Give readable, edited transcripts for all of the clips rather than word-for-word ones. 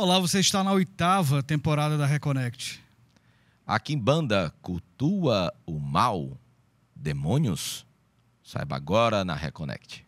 Olá, você está na 8ª temporada da Reconnect. A Quimbanda cultua o mal? Demônios? Saiba agora na Reconnect.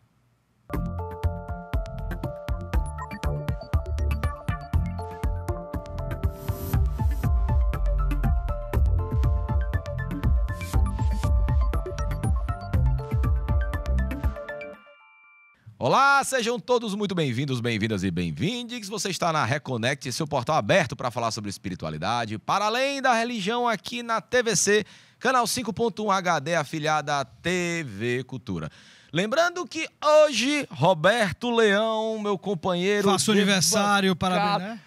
Olá, sejam todos muito bem-vindos, bem-vindas e bem-vindes. Você está na Reconnect, seu portal aberto para falar sobre espiritualidade, para além da religião, aqui na TVC, canal 5.1 HD, afiliada à TV Cultura. Lembrando que hoje, Roberto Leão, meu companheiro... Faço aniversário, parabéns, né?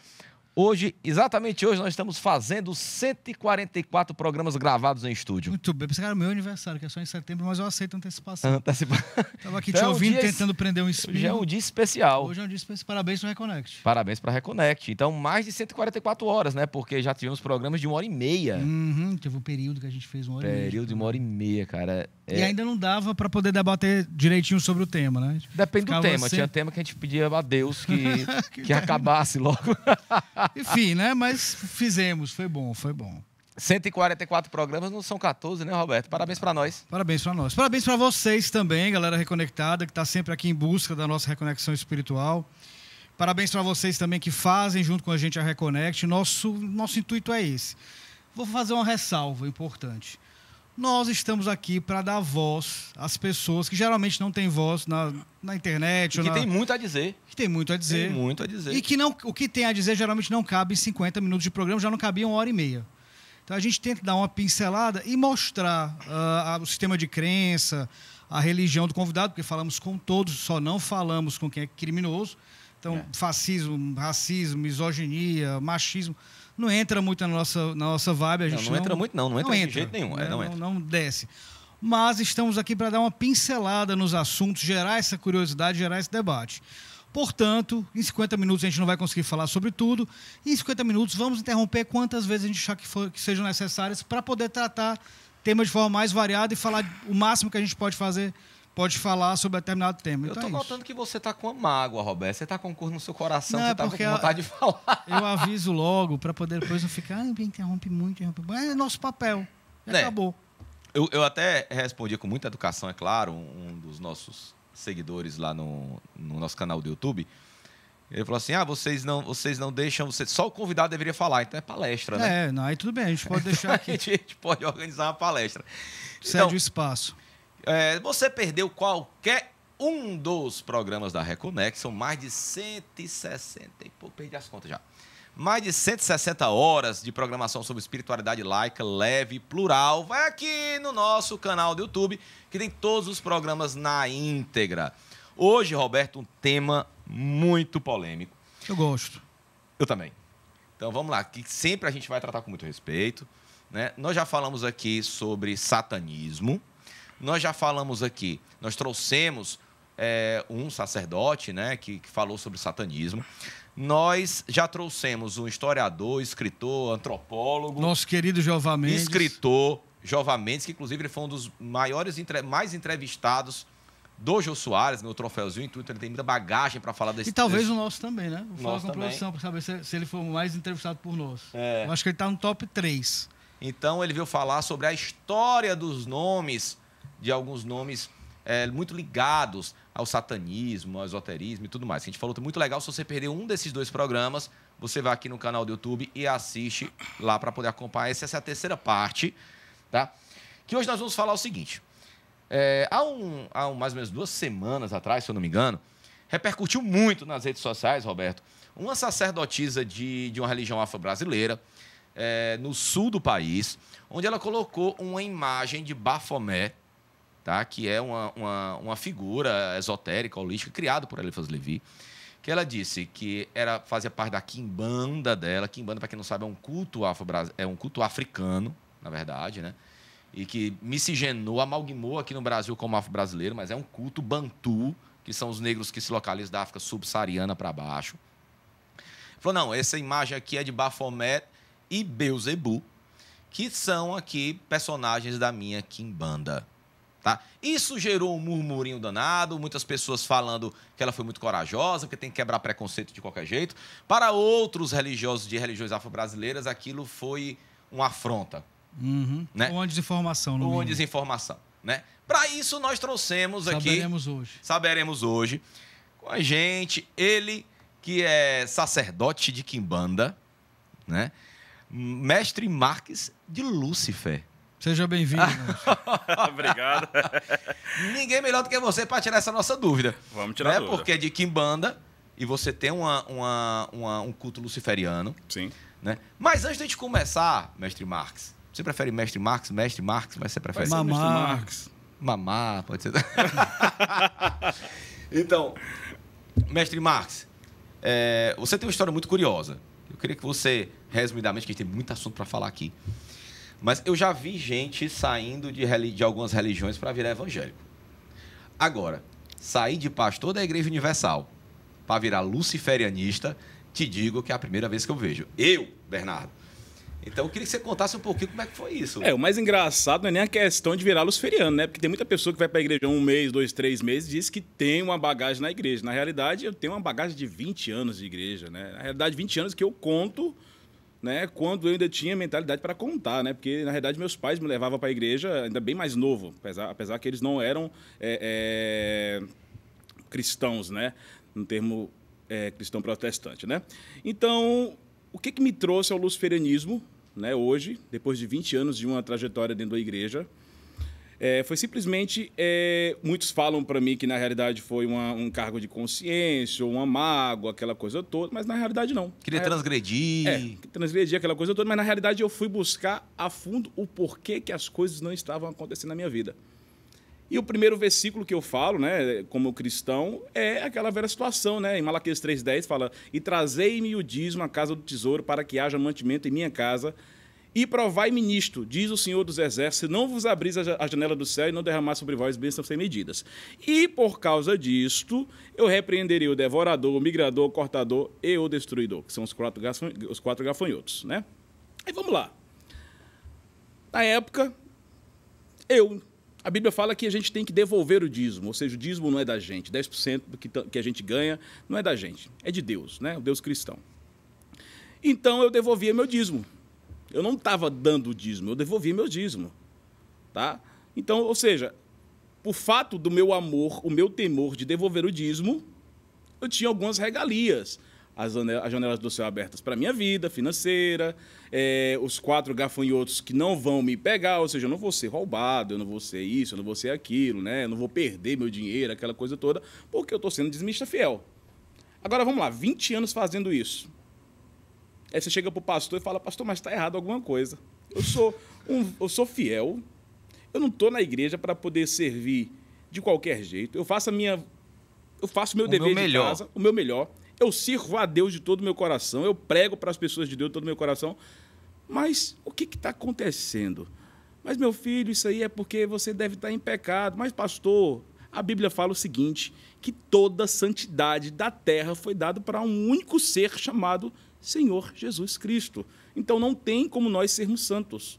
Hoje, exatamente hoje, nós estamos fazendo 144 programas gravados em estúdio. Muito bem. Pensei que era o meu aniversário, que é só em setembro, mas eu aceito antecipação. Estava aqui Então, te ouvindo, tentando prender um espinho. Hoje é um dia especial. Hoje é um dia especial. Parabéns para Reconnect. Parabéns para Reconnect. Então, mais de 144 horas, né? Porque já tivemos programas de 1h30. Teve um período que a gente fez 1h30. Período de 1h30, cara. E ainda não dava para poder debater direitinho sobre o tema, né? Depende do tema. Tinha tema que a gente pedia a Deus que acabasse logo. Enfim, né? Mas fizemos. Foi bom, foi bom. 144 programas, não são 14, né, Roberto? Parabéns para nós. Parabéns para nós. Parabéns para vocês também, galera reconectada, que está sempre aqui em busca da nossa reconexão espiritual. Parabéns para vocês também que fazem junto com a gente a Reconnect. Nosso intuito é esse. Vou fazer uma ressalva importante. Nós estamos aqui para dar voz às pessoas que geralmente não têm voz na internet. Que tem muito a dizer. Que tem muito a dizer. Tem muito a dizer. E que o que tem a dizer geralmente não cabe em 50 minutos de programa, já não cabia 1h30. Então a gente tenta dar uma pincelada e mostrar o sistema de crença, a religião do convidado, porque falamos com todos, só não falamos com quem é criminoso. Então, fascismo, racismo, misoginia, machismo, não entra muito na nossa vibe. A gente não entra muito, não entra de jeito nenhum. Né? Não entra. Não desce. Mas estamos aqui para dar uma pincelada nos assuntos, gerar essa curiosidade, gerar esse debate. Portanto, em 50 minutos a gente não vai conseguir falar sobre tudo. E em 50 minutos vamos interromper quantas vezes a gente achar que sejam necessárias para poder tratar temas de forma mais variada e falar o máximo que a gente pode falar sobre determinado tema. Eu então tô notando que você tá com uma mágoa, Roberto. Você tá com um curso no seu coração, não, você tá com vontade de falar. Eu aviso logo para poder depois não ficar, interrompe muito. Mas é nosso papel. Acabou. Eu até respondi com muita educação, é claro, um dos nossos seguidores lá no nosso canal do YouTube. Ele falou assim, vocês não deixam... Só o convidado deveria falar, então é palestra, né? Aí tudo bem, a gente pode deixar aqui. A gente pode organizar uma palestra. Cede o espaço. Você perdeu qualquer um dos programas da Reconnect, são mais de 160 e pouco, perdi as contas já. Mais de 160 horas de programação sobre espiritualidade laica, leve, plural. Vai aqui no nosso canal do YouTube, que tem todos os programas na íntegra. Hoje, Roberto, um tema muito polêmico. Eu gosto. Eu também. Então, vamos lá, que sempre a gente vai tratar com muito respeito, né? Nós já falamos aqui sobre satanismo. Nós já falamos aqui, nós trouxemos um sacerdote, né, que falou sobre satanismo. Nós já trouxemos um historiador, escritor, antropólogo. Nosso querido Jová Mendes. Escritor, Jová Mendes, que inclusive ele foi um dos mais entrevistados do Jô Soares, meu troféuzinho e tudo. Ele tem muita bagagem para falar desse... E talvez o nosso também, né? Vou falar com a também. produção para saber se ele for o mais entrevistado por nós. Eu acho que ele está no top 3. Então ele veio falar sobre a história dos nomes, de alguns nomes muito ligados ao satanismo, ao esoterismo e tudo mais. A gente falou, muito legal. Se você perdeu um desses 2 programas, você vai aqui no canal do YouTube e assiste lá para poder acompanhar. Essa é a terceira parte, tá? Que hoje nós vamos falar o seguinte. Há mais ou menos 2 semanas atrás, se eu não me engano, repercutiu muito nas redes sociais, Roberto, uma sacerdotisa de uma religião afro-brasileira, no sul do país, onde ela colocou uma imagem de Baphomet, tá? Que é uma figura esotérica, holística, criada por Eliphas Levi, que ela disse que fazia parte da quimbanda dela. Quimbanda, para quem não sabe, é um culto africano, na verdade, né? E que miscigenou, amalgamou aqui no Brasil como afro-brasileiro, mas é um culto bantu, que são os negros que se localizam da África subsaariana para baixo. Falou, não, essa imagem aqui é de Baphomet e Beuzebu, que são aqui personagens da minha quimbanda. Tá? Isso gerou um murmurinho danado, muitas pessoas falando que ela foi muito corajosa, porque tem que quebrar preconceito de qualquer jeito. Para outros religiosos de religiões afro-brasileiras, aquilo foi uma afronta. Né? Ou uma desinformação. Ou uma desinformação. Né? Para isso, nós trouxemos aqui... Saberemos hoje. Com a gente, ele que é sacerdote de Quimbanda, né? Mestre Marques de Lúcifer. Seja bem-vindo. Obrigado. Ninguém melhor do que você para tirar essa nossa dúvida. Vamos tirar a dúvida. Porque é de Quimbanda e você tem um culto luciferiano. Sim. Né? Mas antes de a gente começar, Mestre Marques, você prefere Mestre Marques, mas você prefere... Mamá, pode ser. Então, Mestre Marques, você tem uma história muito curiosa. Eu queria que você, resumidamente, que a gente tem muito assunto para falar aqui, mas eu já vi gente saindo de algumas religiões para virar evangélico. Agora, sair de pastor da Igreja Universal para virar luciferianista, te digo que é a primeira vez que eu vejo. Eu, Bernardo. Então, eu queria que você contasse um pouquinho como é que foi isso. O mais engraçado não é nem a questão de virar luciferiano, né? Porque tem muita pessoa que vai para a igreja 1 mês, 2, 3 meses e diz que tem uma bagagem na igreja. Na realidade, eu tenho uma bagagem de 20 anos de igreja, né? Na realidade, 20 anos que eu conto, né, quando eu ainda tinha mentalidade para contar, né? Porque, na realidade, meus pais me levavam para a igreja ainda bem mais novo, apesar que eles não eram cristãos, né? No termo cristão protestante, né? Então, o que me trouxe ao luciferianismo, né, hoje, depois de 20 anos de uma trajetória dentro da igreja, foi simplesmente... muitos falam para mim que, na realidade, foi um cargo de consciência, uma mágoa, aquela coisa toda, mas, na realidade, não. Queria transgredir. Transgredir aquela coisa toda, mas, na realidade, eu fui buscar a fundo o porquê que as coisas não estavam acontecendo na minha vida. E o primeiro versículo que eu falo, né, como cristão, é aquela velha situação, né? Em Malaquias 3,10 fala: e trazei-me o dízimo à casa do tesouro, para que haja mantimento em minha casa, e provai-me nisto, diz o Senhor dos Exércitos, não vos abris a janela do céu e não derramar sobre vós bênçãos sem medidas. E por causa disto, eu repreenderei o devorador, o migrador, o cortador e o destruidor, que são os quatro gafanhotos, né? Aí vamos lá. Na época, a Bíblia fala que a gente tem que devolver o dízimo, ou seja, o dízimo não é da gente, 10% do que a gente ganha não é da gente, é de Deus, né? O Deus cristão. Então, eu devolvia meu dízimo. Eu não estava dando o dízimo, eu devolvia meu dízimo. Tá? Então, ou seja, por fato do meu amor, o meu temor de devolver o dízimo, eu tinha algumas regalias. As janelas do céu abertas para a minha vida financeira, os 4 gafanhotos que não vão me pegar, ou seja, eu não vou ser roubado, eu não vou ser isso, eu não vou ser aquilo, né? Eu não vou perder meu dinheiro, aquela coisa toda, porque eu estou sendo dizimista fiel. Agora, vamos lá, 20 anos fazendo isso. Aí você chega para o pastor e fala: pastor, mas está errado alguma coisa. Eu sou fiel, eu não estou na igreja para poder servir de qualquer jeito, eu faço o meu dever de casa, o meu melhor. Eu sirvo a Deus de todo o meu coração, eu prego para as pessoas de Deus de todo o meu coração, mas o que está acontecendo? Mas, meu filho, isso aí é porque você deve estar em pecado. Mas, pastor, a Bíblia fala o seguinte, que toda a santidade da terra foi dada para um único ser chamado Senhor Jesus Cristo. Então, não tem como nós sermos santos.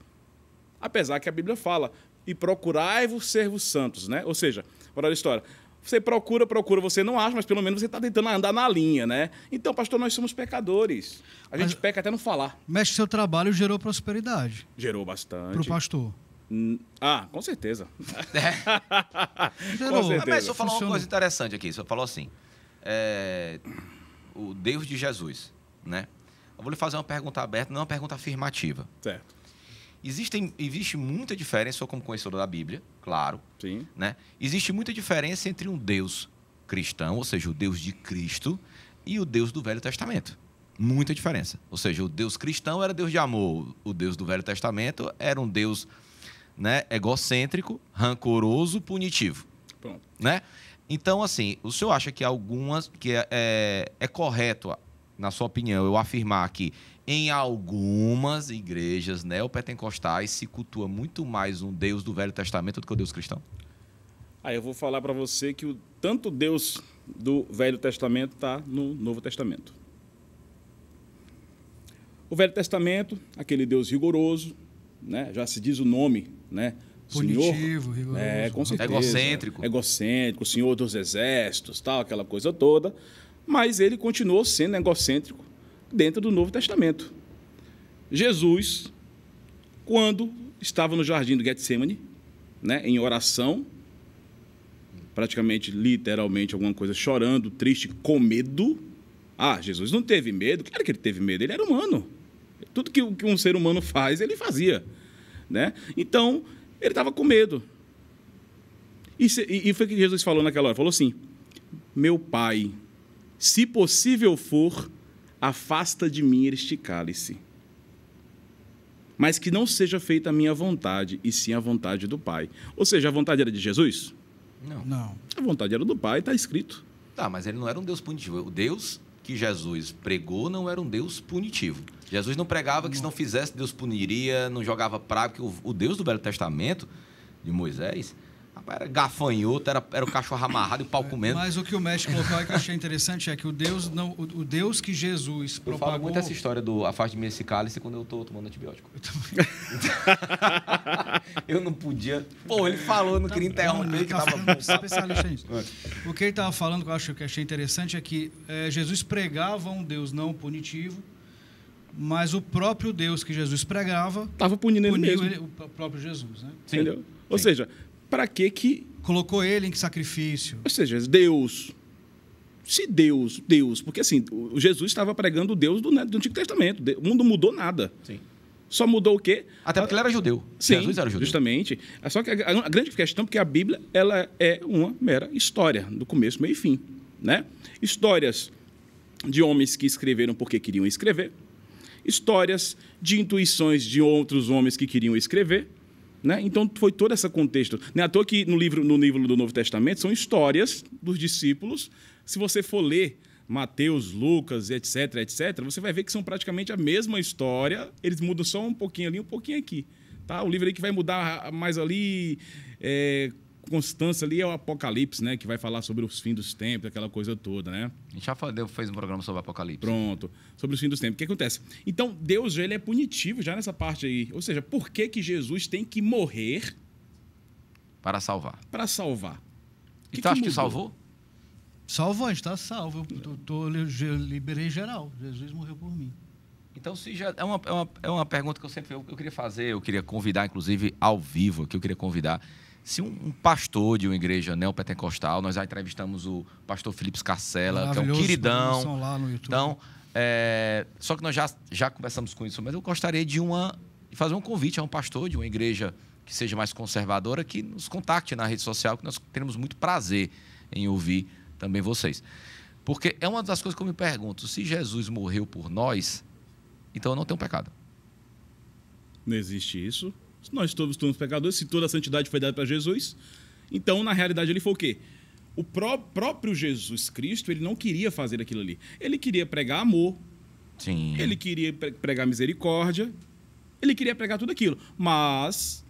Apesar que a Bíblia fala, e procurai-vos servos santos, né? Ou seja, para a história... Você procura, você não acha, mas pelo menos você está tentando andar na linha, né? Então, pastor, nós somos pecadores. A gente peca até não falar. Mestre, seu trabalho gerou prosperidade. Gerou bastante. Para o pastor. Com certeza. Gerou. Com certeza. Mas só falou uma coisa interessante aqui. Você falou assim, o Deus de Jesus, né? Eu vou lhe fazer uma pergunta aberta, não uma pergunta afirmativa. Certo. Existe muita diferença, eu como conhecedor da Bíblia, claro. Sim. Né? Existe muita diferença entre um Deus cristão, ou seja, o Deus de Cristo, e o Deus do Velho Testamento. Muita diferença. Ou seja, o Deus cristão era Deus de amor, o Deus do Velho Testamento era um Deus, né, egocêntrico, rancoroso, punitivo. Pronto. Né? Então, assim, o senhor acha que é correto, na sua opinião, eu afirmar que em algumas igrejas neopentecostais se cultua muito mais um Deus do Velho Testamento do que o Deus cristão? Eu vou falar para você que tanto Deus do Velho Testamento está no Novo Testamento. O Velho Testamento, aquele Deus rigoroso, né? Já se diz o nome, né? Punitivo, rigoroso. Com certeza. Egocêntrico. Egocêntrico, senhor dos exércitos, tal, aquela coisa toda. Mas ele continuou sendo egocêntrico dentro do Novo Testamento. Jesus, quando estava no jardim do Getsemane, né, em oração, praticamente, literalmente, alguma coisa, chorando, triste, com medo. Jesus não teve medo? Claro que ele teve medo, ele era humano. Tudo que um ser humano faz, ele fazia. Né? Então, ele estava com medo. E foi o que Jesus falou naquela hora. Falou assim, meu Pai, se possível for, afasta de mim este cálice. Mas que não seja feita a minha vontade, e sim a vontade do Pai. Ou seja, a vontade era de Jesus? Não. A vontade era do Pai, está escrito. Tá, mas ele não era um Deus punitivo. O Deus que Jesus pregou não era um Deus punitivo. Jesus não pregava que se não fizesse, Deus puniria, não jogava praga, porque o Deus do Velho Testamento, de Moisés, era gafanhoto, era o cachorro amarrado e o pau comendo. Mas o que o mestre colocou aí que eu achei interessante é que o Deus que Jesus propagou... Eu falo muito essa história do afaste de mim esse cálice quando eu estou tomando antibiótico. Eu não podia... Pô, ele falou, eu não queria interromper, que estava bom. Especialista nisso. O que ele estava falando, que eu acho que achei interessante, é que Jesus pregava um Deus não punitivo, mas o próprio Deus que Jesus pregava... Estava punindo ele mesmo. O próprio Jesus, né? Sim. Entendeu? Ou seja... Para que... Colocou ele em sacrifício. Ou seja, Deus... Se Deus... Porque assim, o Jesus estava pregando o Deus do Antigo Testamento. O mundo não mudou nada. Sim. Só mudou o quê? Até porque ele era judeu. Sim, Jesus era judeu. Justamente. Só que a grande questão é porque a Bíblia ela é uma mera história, do começo, meio e fim. Né? Histórias de homens que escreveram porque queriam escrever. Histórias de intuições de outros homens que queriam escrever. Né? Então, foi todo esse contexto. Não é à toa que no livro do Novo Testamento são histórias dos discípulos. Se você for ler Mateus, Lucas, etc., você vai ver que são praticamente a mesma história. Eles mudam só um pouquinho ali, um pouquinho aqui. Tá? O livro aí que vai mudar mais ali, constância ali, é o Apocalipse, né? Que vai falar sobre os fins dos tempos, aquela coisa toda, né? A gente já fez um programa sobre Apocalipse. Pronto, sobre os fins dos tempos. O que acontece? Então, Deus ele é punitivo já nessa parte aí. Ou seja, por que Jesus tem que morrer? Para salvar. Para salvar. E tu acha que salvou? Salvou, a gente está salvo. Eu liberei geral. Jesus morreu por mim. Então, se já é uma pergunta que eu queria fazer, eu queria convidar, inclusive, ao vivo, que eu queria convidar. Se um pastor de uma igreja neopentecostal, nós já entrevistamos o pastor Felipe Scarcella, que é um queridão. Lá no YouTube. Então, só que nós já conversamos com isso, mas eu gostaria de fazer um convite a um pastor de uma igreja que seja mais conservadora, que nos contacte na rede social, que nós teremos muito prazer em ouvir também vocês. Porque é uma das coisas que eu me pergunto, se Jesus morreu por nós, então eu não tenho pecado. Não existe isso. Nós todos somos pecadores, se toda a santidade foi dada para Jesus, então, na realidade, ele foi o quê? O próprio Jesus Cristo, ele não queria fazer aquilo ali. Ele queria pregar amor, Sim. Ele queria pregar misericórdia, ele queria pregar tudo aquilo. Mas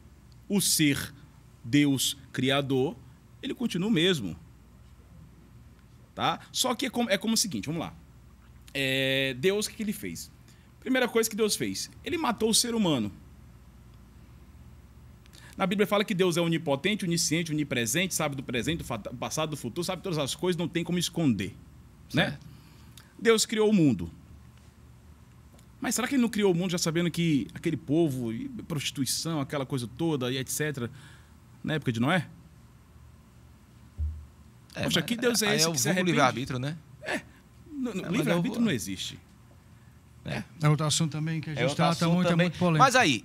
o ser Deus Criador, ele continua o mesmo. Tá? Só que é como o seguinte, vamos lá. Deus, o que ele fez? Primeira coisa que Deus fez, ele matou o ser humano. Na Bíblia fala que Deus é onipotente, onisciente, onipresente, sabe do presente, do passado, do futuro, sabe todas as coisas, não tem como esconder. Né? Deus criou o mundo. Mas será que ele não criou o mundo já sabendo que aquele povo, e prostituição, aquela coisa toda, e etc., na época de Noé? Poxa, que Deus é esse que se arrepende? Livre-arbítrio, né? Livre-arbítrio não existe. É outro assunto também que a gente trata muito, é muito polêmico. Mas aí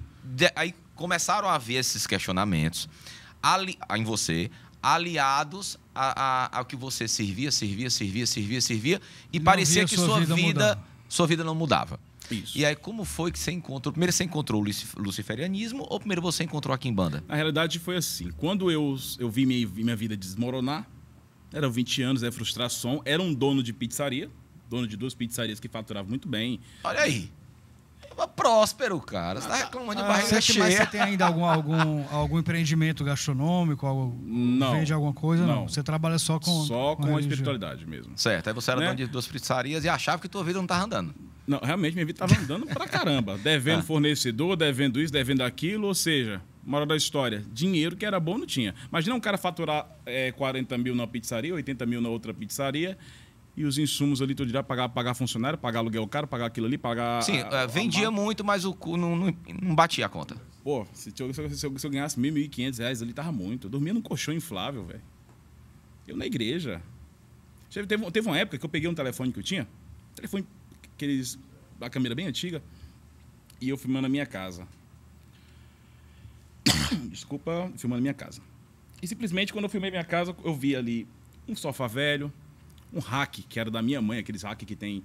começaram a haver esses questionamentos em você, aliados ao que você servia, e parecia que sua vida não mudava. Isso. E aí, como foi que você encontrou? Primeiro você encontrou o luciferianismo ou primeiro você encontrou a quimbanda? Na realidade, foi assim. Quando eu vi minha vida desmoronar, eram 20 anos, frustração, era um dono de pizzaria, dono de 2 pizzarias que faturavam muito bem. Olha aí. Próspero, cara. Você está reclamando de barriga cheia. Mas você tem ainda algum empreendimento gastronômico? Não. Vende alguma coisa? Não. Você trabalha só com a espiritualidade mesmo. Certo. Aí você era dono de 2 pizzarias e achava que tua vida não estava andando. Não, realmente minha vida estava andando pra caramba. Devendo fornecedor, devendo isso, devendo aquilo. Ou seja, Moral da história, dinheiro que era bom não tinha. Imagina um cara faturar 40 mil na pizzaria, 80 mil na outra pizzaria, e os insumos ali todo dia pagar funcionário, pagar aluguel caro, pagar aquilo ali, pagar... Sim, vendia muito, mas o cu não batia a conta. Pô, se eu ganhasse R$ 1.500 ali, tava muito. Eu dormia num colchão inflável, velho. Eu na igreja. Teve uma época que eu peguei um telefone que eu tinha, telefone, a câmera bem antiga, e eu filmando a minha casa. Desculpa, filmando a minha casa. E simplesmente, quando eu filmei minha casa, eu vi ali um sofá velho, um rack, que era da minha mãe, aqueles rack que tem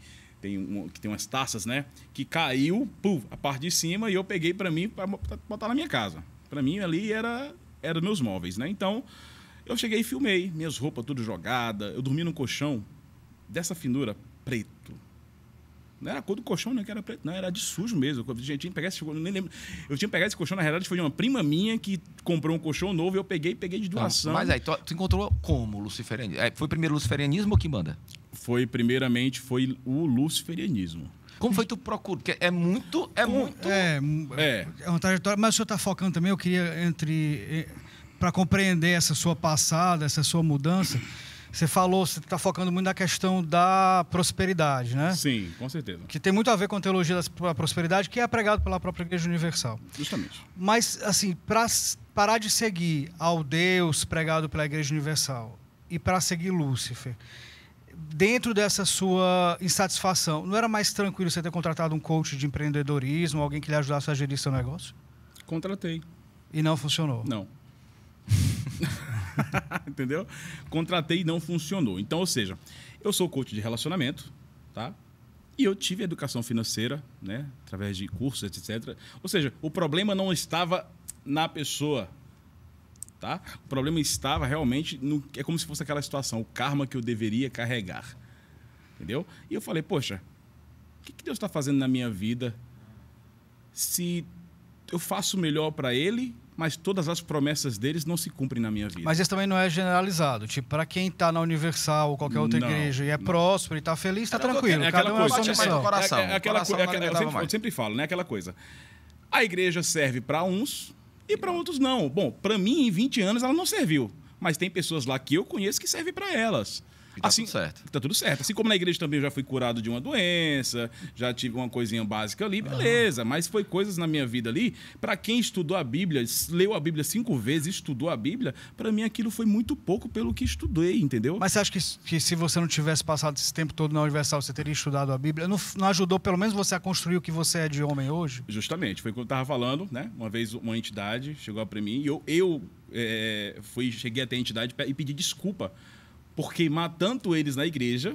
umas taças, né? Que caiu, a parte de cima, e eu peguei para mim, para botar na minha casa. Para mim, ali era meus móveis, né? Então, eu cheguei e filmei, minhas roupas tudo jogada. Eu dormi num colchão dessa finura, preto. Não era a cor do colchão, não, que era preto, não, era de sujo mesmo. Eu tinha que pegar esse colchão, nem lembro. Eu tinha que pegar esse colchão, na realidade, foi de uma prima minha que comprou um colchão novo e eu peguei de doação. Mas aí, tu encontrou como o luciferianismo? Foi primeiro o luciferianismo ou Quimbanda? Primeiramente, foi o luciferianismo. Como foi que tu procurou? Porque é muito... É uma trajetória, mas o senhor está focando também, eu queria, para compreender essa sua passada, essa sua mudança... Você está focando muito na questão da prosperidade, né? Sim, com certeza. Que tem muito a ver com a teologia da prosperidade, que é pregado pela própria Igreja Universal. Justamente. Mas, assim, para parar de seguir ao Deus pregado pela Igreja Universal e para seguir Lúcifer, dentro dessa sua insatisfação, não era mais tranquilo você ter contratado um coach de empreendedorismo, alguém que lhe ajudasse a gerir seu negócio? Contratei. E não funcionou? Não. Entendeu? Contratei e não funcionou. Então, ou seja, eu sou coach de relacionamento, tá? E eu tive educação financeira, né? Através de cursos, etc. Ou seja, o problema não estava na pessoa, tá? O problema estava realmente é como se fosse aquela situação, o karma que eu deveria carregar, entendeu? E eu falei, poxa, o que Deus está fazendo na minha vida se eu faço melhor para Ele, mas todas as promessas deles não se cumprem na minha vida. Mas isso também não é generalizado. Tipo, para quem está na Universal ou qualquer outra igreja e é próximo e está feliz, está tranquilo. É aquela coisa. Eu sempre falo, né? Aquela coisa. A igreja serve para uns e para outros não. Bom, para mim, em 20 anos, ela não serviu. Mas tem pessoas lá que eu conheço que servem para elas. E tá tudo certo. Tá tudo certo. Assim como na igreja também eu já fui curado de uma doença, já tive uma coisinha básica ali, beleza. Mas foi coisas na minha vida ali. Para quem estudou a Bíblia, leu a Bíblia 5 vezes, estudou a Bíblia, para mim aquilo foi muito pouco pelo que estudei, entendeu? Mas você acha que se você não tivesse passado esse tempo todo na Universal, você teria estudado a Bíblia? Não ajudou pelo menos você a construir o que você é de homem hoje? Justamente. Foi o que eu estava falando, né? Uma vez uma entidade chegou para mim e eu cheguei até a entidade e pedi desculpa por queimar tanto eles na igreja,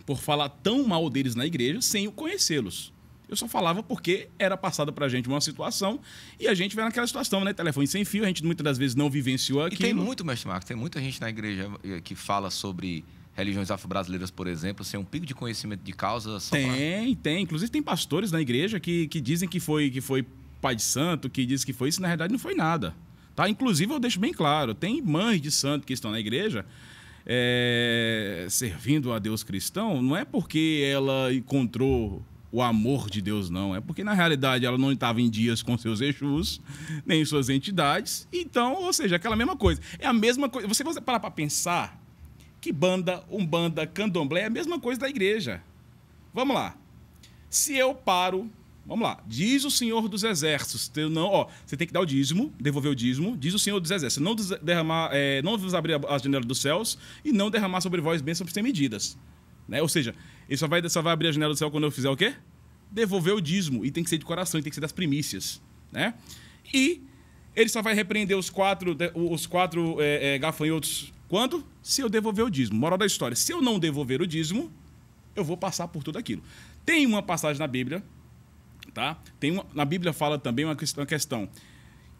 por falar tão mal deles na igreja, sem conhecê-los. Eu só falava porque era passada pra gente uma situação e a gente vai naquela situação, né? Telefone sem fio, a gente muitas das vezes não vivenciou aquilo. E tem muito, mestre Marcos, tem muita gente na igreja que fala sobre religiões afro-brasileiras, por exemplo, sem um pico de conhecimento de causa. Tem. Inclusive tem pastores na igreja que dizem que foi pai de santo, que dizem que foi isso, na verdade não foi nada. Tá? Inclusive eu deixo bem claro, tem mães de santo que estão na igreja servindo a Deus cristão, não é porque ela encontrou o amor de Deus, não. É porque, na realidade, ela não estava em dias com seus Exus, nem suas entidades. Então, ou seja, aquela mesma coisa. É a mesma coisa. Você parar para pensar que banda, umbanda, candomblé é a mesma coisa da igreja. Vamos lá. Se eu paro... Vamos lá. Diz o Senhor dos Exércitos. Você tem que dar o dízimo, devolver o dízimo. Diz o Senhor dos Exércitos. Não vos abrir as janelas dos céus e não derramar sobre vós bênçãos sem medidas. Né? Ou seja, ele só vai abrir a janela do céu quando eu fizer o quê? Devolver o dízimo. E tem que ser de coração, tem que ser das primícias. Né? E ele só vai repreender os quatro gafanhotos quando? Se eu devolver o dízimo. Moral da história. Se eu não devolver o dízimo, eu vou passar por tudo aquilo. Tem uma passagem na Bíblia... Tá? Na Bíblia fala também uma questão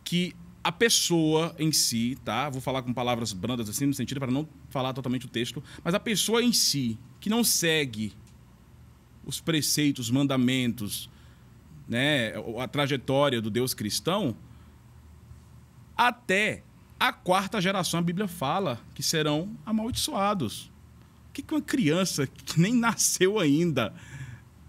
que a pessoa em si, tá? Vou falar com palavras brandas assim, no sentido para não falar totalmente o texto, mas a pessoa em si, que não segue os preceitos, os mandamentos, né? A trajetória do Deus cristão, até a 4ª geração, a Bíblia fala que serão amaldiçoados. O que uma criança que nem nasceu ainda...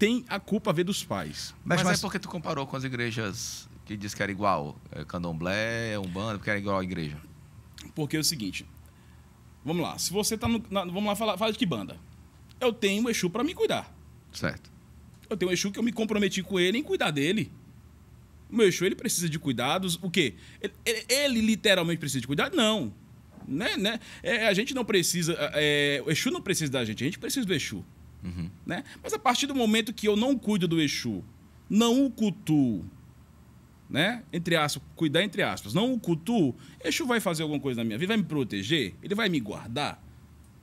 tem a culpa a ver dos pais. Mas é porque tu comparou com as igrejas que disse que era igual? Candomblé, Umbanda, porque era igual à igreja. Porque é o seguinte, vamos lá, se você tá vamos lá, fala de que banda? Eu tenho um Exu para me cuidar. Certo. Eu tenho um Exu que eu me comprometi com ele em cuidar dele. O meu Exu, ele precisa de cuidados. O quê? Ele literalmente precisa de cuidado? Não. Né? A gente não precisa... o Exu não precisa da gente, a gente precisa do Exu. Uhum. Né? Mas a partir do momento que eu não cuido do Exu, não o cultuo, né? Entre aspas, cuidar entre aspas, não o cultuo, Exu vai fazer alguma coisa na minha vida, vai me proteger? Ele vai me guardar?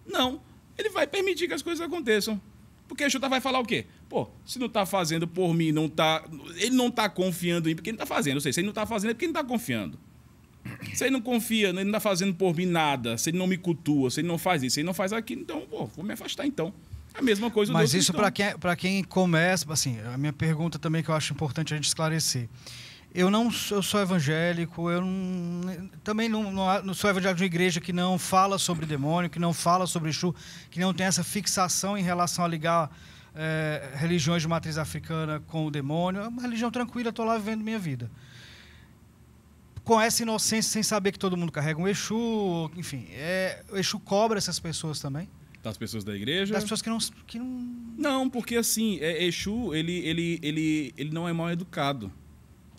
Não. Ele vai permitir que as coisas aconteçam. Porque Exu vai falar o quê? Pô, se não está fazendo por mim, ele não está confiando em mim, porque ele não está fazendo. Ou seja, se ele não está fazendo é porque ele não está confiando. Se ele não confia, ele não está fazendo por mim nada, se ele não me cultua, se ele não faz isso, se ele não faz aquilo, então, pô, vou me afastar então. A mesma coisa do Mas Deus isso para quem começa, assim, a minha pergunta também que eu acho importante a gente esclarecer. Eu sou evangélico, também não sou evangélico de uma igreja que não fala sobre demônio, que não fala sobre Exu, que não tem essa fixação em relação a ligar religiões de matriz africana com o demônio. É uma religião tranquila, estou lá vivendo minha vida. Com essa inocência, sem saber que todo mundo carrega um Exu, enfim, o Exu cobra essas pessoas também. Das pessoas da igreja? Das pessoas que não... Não, porque assim, Exu, ele não é mal educado.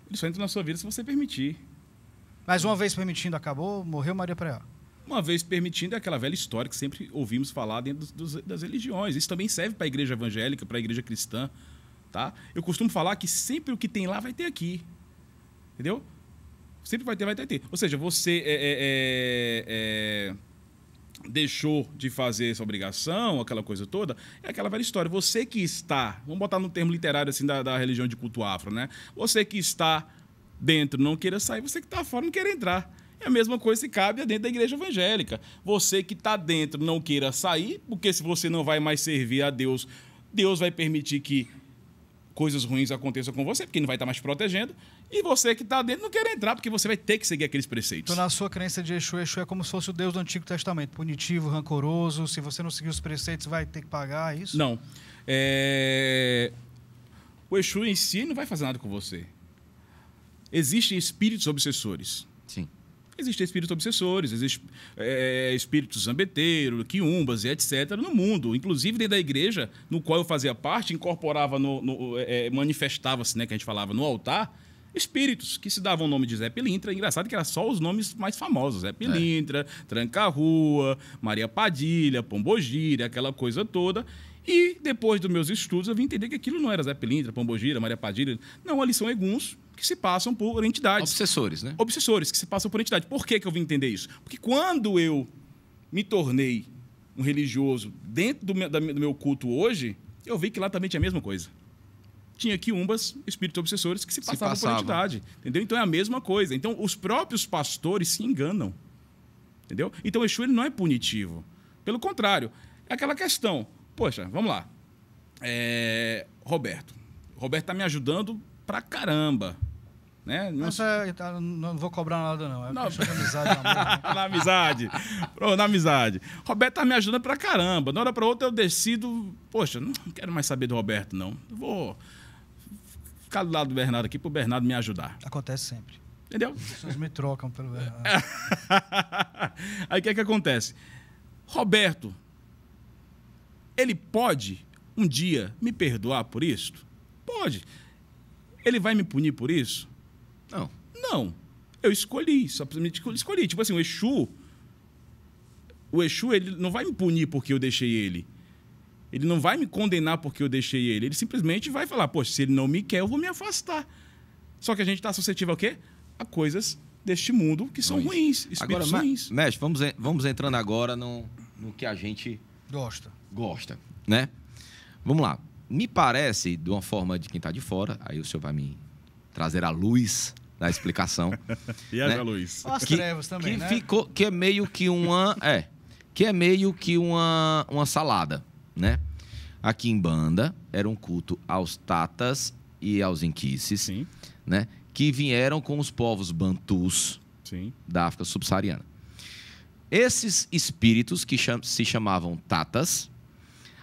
Ele só entra na sua vida se você permitir. Mas uma vez permitindo, acabou, morreu Maria Preá. Uma vez permitindo é aquela velha história que sempre ouvimos falar dentro das religiões. Isso também serve para a igreja evangélica, para a igreja cristã. Tá? Eu costumo falar que sempre o que tem lá vai ter aqui. Entendeu? Sempre vai ter. Ou seja, você deixou de fazer essa obrigação, aquela coisa toda, é aquela velha história. Você que está, vamos botar no termo literário assim da religião de culto afro, né? Você que está dentro não queira sair, você que está fora não queira entrar. É a mesma coisa que cabe dentro da igreja evangélica. Você que está dentro não queira sair, porque se você não vai mais servir a Deus, Deus vai permitir que coisas ruins aconteçam com você, porque ele não vai estar mais protegendo. E você que está dentro não quer entrar, porque você vai ter que seguir aqueles preceitos. Então, na sua crença de Exu é como se fosse o Deus do Antigo Testamento, punitivo, rancoroso. Se você não seguir os preceitos, vai ter que pagar, é isso? Não. O Exu em si não vai fazer nada com você. Existem espíritos obsessores. Sim. Existem espíritos obsessores, existem espíritos zambeteiros, quiumbas e etc. no mundo. Inclusive, dentro da igreja, no qual eu fazia parte, incorporava, manifestava-se, né, que a gente falava, no altar, espíritos que se davam o nome de Zé Pilintra. Engraçado que eram só os nomes mais famosos. Zé Pilintra, Tranca-Rua, Maria Padilha, Pombogira, aquela coisa toda. E depois dos meus estudos, eu vim entender que aquilo não era Zé Pilintra, Pombogira, Maria Padilha. Não, ali são eguns que se passam por entidades. Obsessores, né? Obsessores, que se passam por entidade. Por que eu vim entender isso? Porque quando eu me tornei um religioso dentro do meu culto hoje, eu vi que lá também tinha a mesma coisa. Tinha quiumbas, espíritos obsessores, que se passavam por entidade. Entendeu? Então é a mesma coisa. Então os próprios pastores se enganam. Entendeu? Então o Exu ele não é punitivo. Pelo contrário, é aquela questão. Poxa, vamos lá. Roberto está me ajudando pra caramba. Né? Não vou cobrar nada, não. É não. questão de amizade, amor. Na amizade. Pronto, na amizade. Roberto tá me ajudando pra caramba. De uma hora pra outra eu decido... Poxa, não quero mais saber do Roberto, não. Eu vou ficar do lado do Bernardo aqui pro Bernardo me ajudar. Acontece sempre. Entendeu? As pessoas me trocam pelo Bernardo. Aí o que acontece? Roberto, ele pode um dia me perdoar por isto? Pode. Ele vai me punir por isso? Não. Eu escolhi, simplesmente escolhi. Tipo assim, o Exu, ele não vai me punir porque eu deixei ele. Ele não vai me condenar porque eu deixei ele. Ele simplesmente vai falar, poxa, se ele não me quer, eu vou me afastar. Só que a gente está suscetível a quê? A coisas deste mundo que são ruins, espíritos ruins. Mestre, vamos entrando agora no que a gente gosta, né? Vamos lá. Me parece, de uma forma de quem está de fora, aí o senhor vai me trazer a luz da explicação. E haja luz. As trevas também, né? Que é meio que uma salada, né? Aqui em Banda era um culto aos tatas e aos inquices, Sim. né? Que vieram com os povos bantus, Sim. da África subsaariana. Esses espíritos que se chamavam tatas,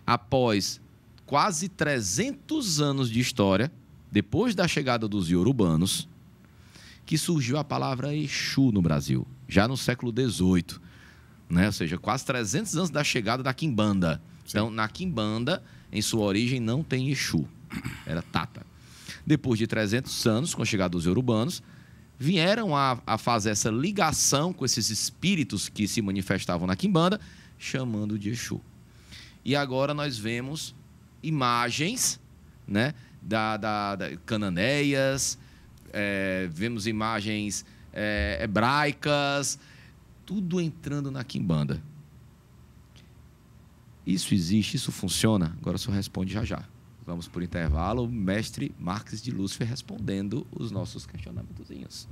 após quase 300 anos de história, depois da chegada dos iorubanos, que surgiu a palavra Exu no Brasil, já no século XVIII, né? Ou seja, quase 300 anos da chegada da quimbanda. Então, na quimbanda, em sua origem, não tem Exu, era Tata. Depois de 300 anos, com a chegada dos urbanos, vieram a fazer essa ligação com esses espíritos que se manifestavam na quimbanda, chamando de Exu. E agora nós vemos imagens, né, da cananeias, vemos imagens hebraicas, tudo entrando na quimbanda. Isso existe, isso funciona? Agora o senhor responde já já. Vamos por intervalo, o mestre Marques de Lúcifer respondendo os nossos questionamentozinhos.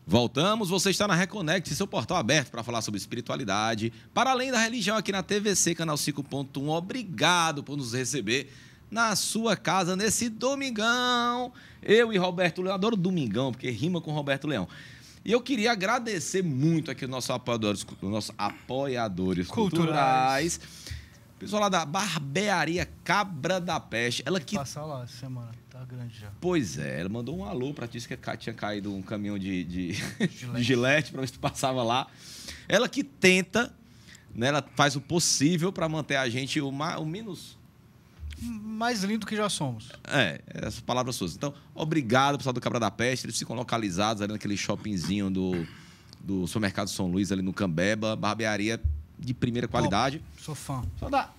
Voltamos, você está na Reconnect, seu portal aberto para falar sobre espiritualidade, para além da religião aqui na TVC, canal 5.1. Obrigado por nos receber na sua casa nesse domingão. Eu e Roberto Leão, adoro domingão, porque rima com Roberto Leão. E eu queria agradecer muito aqui os nossos apoiadores culturais. Pessoal lá da Barbearia Cabra da Peste. Ela que passar lá essa semana, tá grande já. Pois é, ela mandou um alô pra ti, que tinha caído um caminhão de Gillette pra ver se tu passava lá. Ela que tenta, né, ela faz o possível para manter a gente o menos... mais lindo que já somos. Essas palavras suas. Então, obrigado, pessoal do Cabra da Peste. Eles ficam localizados ali naquele shoppingzinho do supermercado São Luís, ali no Cambeba, barbearia de primeira qualidade. Sou fã. Só da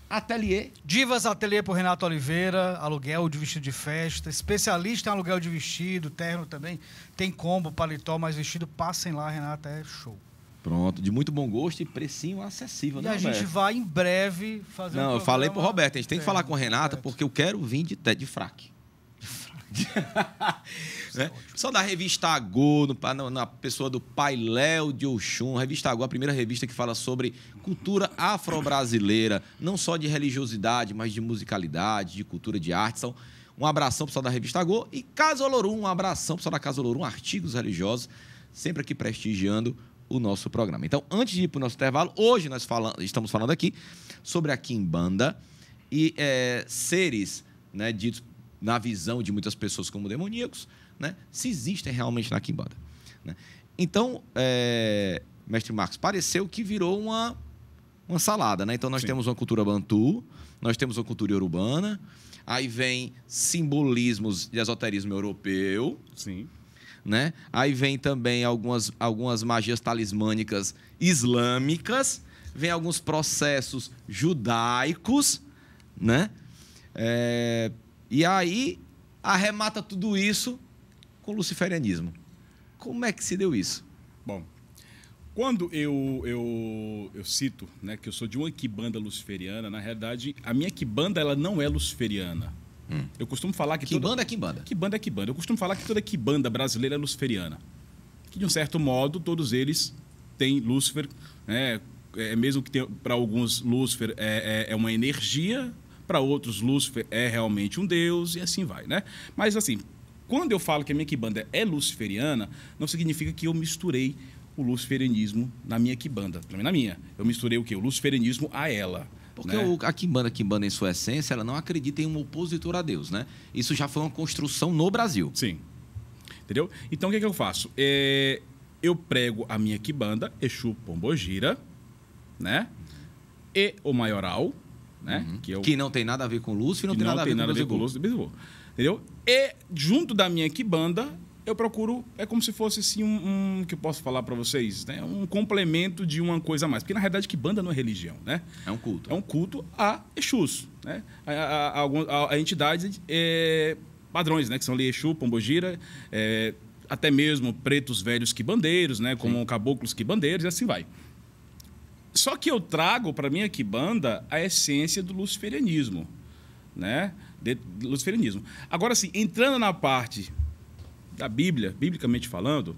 Ateliê. Divas Ateliê por Renato Oliveira, aluguel de vestido de festa, especialista em aluguel de vestido, terno também, tem combo, paletó, mais vestido, passem lá, Renato, é show. Pronto, de muito bom gosto e precinho acessível, E né, a gente Roberto? vai em breve fazer Não, eu falei pro Roberto, a gente tem que falar com a Renata, Roberto. porque eu quero vir de fraque. Né? Só da revista Agô, na pessoa do Pai Léo de Oxum. Revista Agô, a primeira revista que fala sobre cultura afro-brasileira, não só de religiosidade, mas de musicalidade, de cultura, de arte. Então, um abração pro pessoal da revista Agô. E Casa Olorum, um abração pro pessoal da Casa Olorum, artigos religiosos, sempre aqui prestigiando o nosso programa. Então, antes de ir para o nosso intervalo, hoje nós estamos falando aqui sobre a quimbanda e seres, né, ditos na visão de muitas pessoas como demoníacos, né, se existem realmente na quimbanda. Né? Então, mestre Marcos, pareceu que virou uma salada. Né? Então, nós temos uma cultura bantu, nós temos uma cultura urbana, aí vem simbolismos de esoterismo europeu. Sim. Né? Aí vem também algumas magias talismânicas islâmicas, vem alguns processos judaicos, né? E aí arremata tudo isso com o luciferianismo. Como é que se deu isso? Bom, quando eu cito, né, que eu sou de uma quimbanda luciferiana, na realidade, a minha quimbanda ela não é luciferiana. Eu costumo falar que Quimbanda é quimbanda. Quimbanda é quimbanda. Eu costumo falar que toda quimbanda brasileira é luciferiana. Que, de um certo modo, todos eles têm Lúcifer, né? Mesmo que para alguns Lúcifer é uma energia, para outros Lúcifer é realmente um deus e assim vai, né? Mas, assim, quando eu falo que a minha quimbanda é luciferiana, não significa que eu misturei o luciferianismo na minha quimbanda. Também na minha. Eu misturei o quê? O luciferianismo a ela. Porque né? a quimbanda, em sua essência, ela não acredita em um opositor a Deus, né? Isso já foi uma construção no Brasil. Sim. Entendeu? Então, o que eu faço? Eu prego a minha quimbanda, Exu Pombogira, né? E o maioral, né? Que não tem nada a ver com Lúcifer, não tem nada a ver com Lúcifer. Entendeu? E junto da minha quimbanda, eu procuro, é como se fosse assim que eu posso falar para vocês, né? Um complemento de uma coisa a mais. Porque, na realidade, quimbanda não é religião, né? É um culto. É um culto a Exus, né? A entidades padrões, né? Que são ali Exu, Pombogira, até mesmo pretos velhos quimbandeiros, né? Como caboclos quimbandeiros e assim vai. Só que eu trago para minha quimbanda a essência do luciferianismo, né? Luciferianismo. Agora, assim, entrando na parte da Bíblia, biblicamente falando,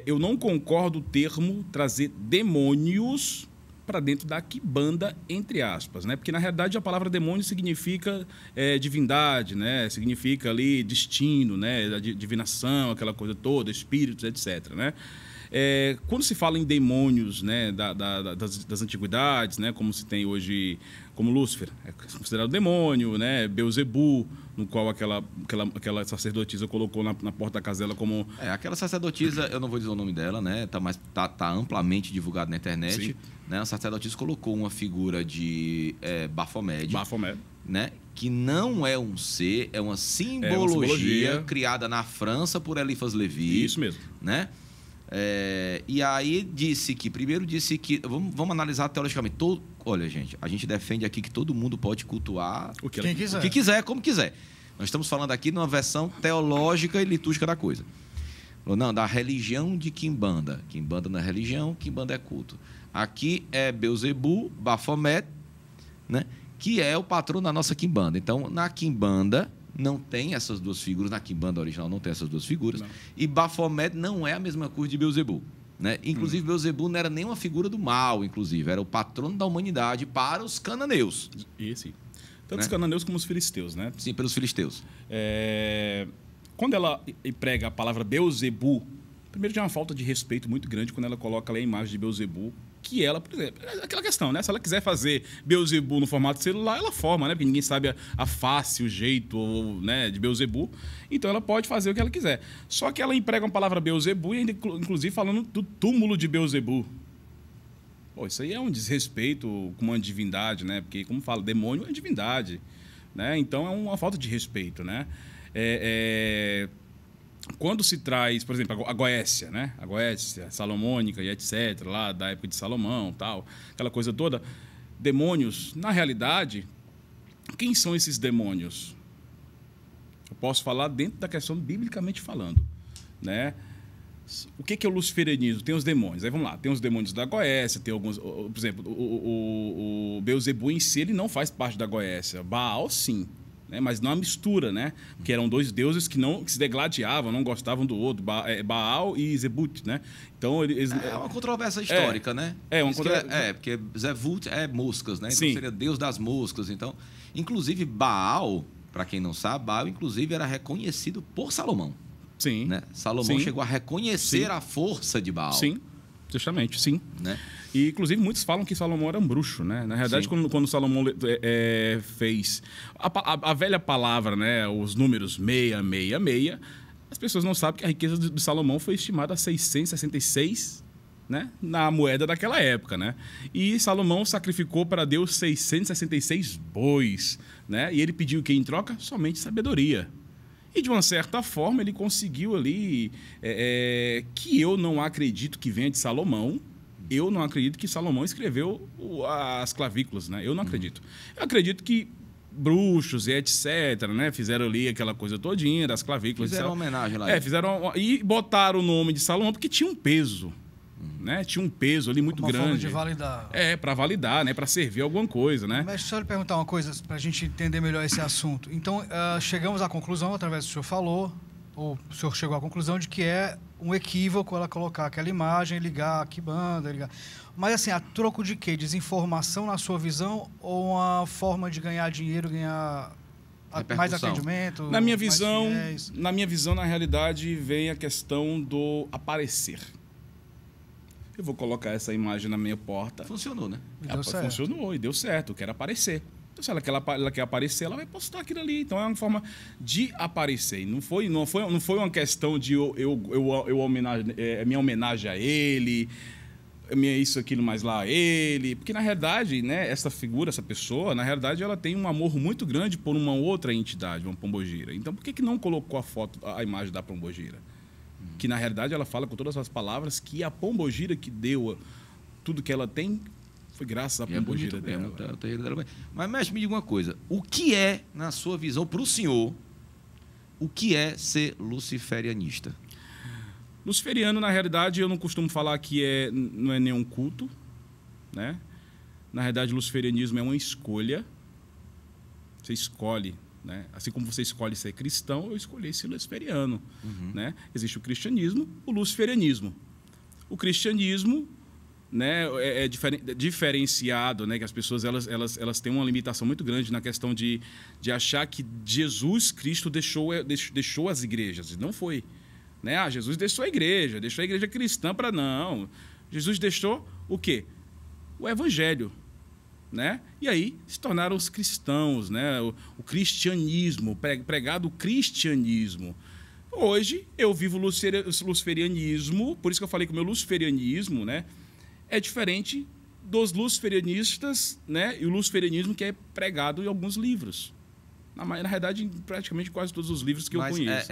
eu não concordo o termo trazer demônios para dentro da quimbanda, entre aspas, né? Porque, na realidade, a palavra demônio significa divindade, né? Significa ali destino, né? Divinação, aquela coisa toda, espíritos, etc., né? Quando se fala em demônios, né, das antiguidades, né, como se tem hoje, como Lúcifer, é considerado demônio, né, Beelzebu, no qual aquela sacerdotisa colocou na porta da casa dela como... aquela sacerdotisa, eu não vou dizer o nome dela, né, mas tá amplamente divulgado na internet. Sim. Né, a sacerdotisa colocou uma figura de Baphomet, né, que não é um ser, é uma simbologia criada na França por Eliphas Levi. Isso mesmo. Né? E aí primeiro disse que vamos analisar teologicamente. Olha, gente, a gente defende aqui que todo mundo pode cultuar o que quiser, como quiser. Nós estamos falando aqui numa versão teológica e litúrgica da coisa. Não, da religião de quimbanda. Quimbanda não é religião, quimbanda é culto. Aqui é Beelzebu, Baphomet, né, que é o patrono da nossa quimbanda. Então, na quimbanda não tem essas duas figuras, na quimbanda original não tem essas duas figuras. Não. E Baphomet não é a mesma coisa de Beelzebu. Né? Inclusive, Beelzebu não era nem uma figura do mal, inclusive. Era o patrono da humanidade para os cananeus. Isso. Tanto os cananeus como os filisteus, né? Sim, pelos filisteus. Quando ela prega a palavra Beelzebu, primeiro já é uma falta de respeito muito grande quando ela coloca ali a imagem de Beelzebu, que ela, por exemplo, é aquela questão, né? Se ela quiser fazer Beelzebu no formato celular, ela forma, né? Porque ninguém sabe a face, o jeito, né, de Beelzebu. Então ela pode fazer o que ela quiser. Só que ela emprega uma palavra Beelzebu e ainda, inclusive, falando do túmulo de Beelzebu. Pô, isso aí é um desrespeito com uma divindade, né? Porque, como fala, demônio é divindade, né? Então é uma falta de respeito, né? quando se traz, por exemplo, a Goécia, né? A Goécia salomônica e etc., lá da época de Salomão, tal, aquela coisa toda. Demônios, na realidade, quem são esses demônios? Eu posso falar dentro da questão biblicamente falando, né? O que é o luciferianismo? Tem os demônios. Aí vamos lá, tem os demônios da Goécia, tem alguns, por exemplo, o Beelzebu em si, ele não faz parte da Goécia. Baal, sim, né? Mas não a mistura, né? Que eram dois deuses que se degladiavam, não gostavam do outro, Baal e Zebut, né? Então eles, é uma controvérsia histórica, né? Uma controvérsia. Porque Zebut é moscas, né? Então sim. seria deus das moscas. Então, inclusive Baal, para quem não sabe, Baal inclusive era reconhecido por Salomão. Sim. Né? Salomão sim. chegou a reconhecer sim. a força de Baal. Sim, justamente, sim. Né? E, inclusive, muitos falam que Salomão era um bruxo, né? Na realidade, quando Salomão fez a velha palavra, né? Os números 666, as pessoas não sabem que a riqueza de Salomão foi estimada a 666, né? Na moeda daquela época, né? E Salomão sacrificou para Deus 666 bois, né? E ele pediu o que em troca? Somente sabedoria. E, de uma certa forma, ele conseguiu ali que eu não acredito que venha de Salomão. Eu não acredito que Salomão escreveu as clavículas, né? Eu não acredito. Eu acredito que bruxos e etc., né? Fizeram ali aquela coisa todinha das clavículas. Fizeram uma homenagem lá. E botaram o nome de Salomão porque tinha um peso. Né? Tinha um peso ali muito grande. Forma de validar. Para validar, né? Para servir alguma coisa, né? Mas deixa eu lhe perguntar uma coisa, para a gente entender melhor esse assunto. Então, chegamos à conclusão, através do que o senhor falou, ou o senhor chegou à conclusão de que é um equívoco ela colocar aquela imagem, ligar que banda, ligar. Mas, assim, a troco de quê? Desinformação na sua visão ou uma forma de ganhar dinheiro, ganhar mais atendimento? Na minha visão, na realidade, vem a questão do aparecer. Eu vou colocar essa imagem na minha porta. Funcionou, né? Funcionou e deu certo. Eu quero aparecer. Então, se ela quer aparecer, ela vai postar aquilo ali. Então, é uma forma de aparecer. E não foi uma questão de minha homenagem a ele, isso, aquilo, mais lá a ele. Porque, na realidade, né, essa figura, essa pessoa, na realidade, ela tem um amor muito grande por uma outra entidade, uma pombogira. Então, por que não colocou a imagem da pombogira? Que, na realidade, ela fala com todas as palavras que a pombogira que deu tudo que ela tem foi graças à pombogira dela. Mas, mestre, me diga uma coisa. O que é, na sua visão, para o senhor, o que é ser luciferianista? Luciferiano, na realidade, eu não costumo falar que não é nenhum culto, né? Na realidade, o luciferianismo é uma escolha. Você escolhe, né? Assim como você escolhe ser cristão, eu escolhi ser luciferiano. Né? Existe o cristianismo, o luciferianismo. O cristianismo, né, é diferenciado, né, que as pessoas elas têm uma limitação muito grande na questão de achar que Jesus Cristo deixou as igrejas. E não foi. Né? Jesus deixou a igreja cristã para não. Jesus deixou o quê? O evangelho. Né? E aí se tornaram os cristãos, né? O cristianismo, pregado o cristianismo. Hoje eu vivo o luciferianismo, por isso que eu falei que o meu luciferianismo, né, é diferente dos luciferianistas, né, e o luciferianismo que é pregado em alguns livros. Na realidade, em praticamente quase todos os livros que eu conheço.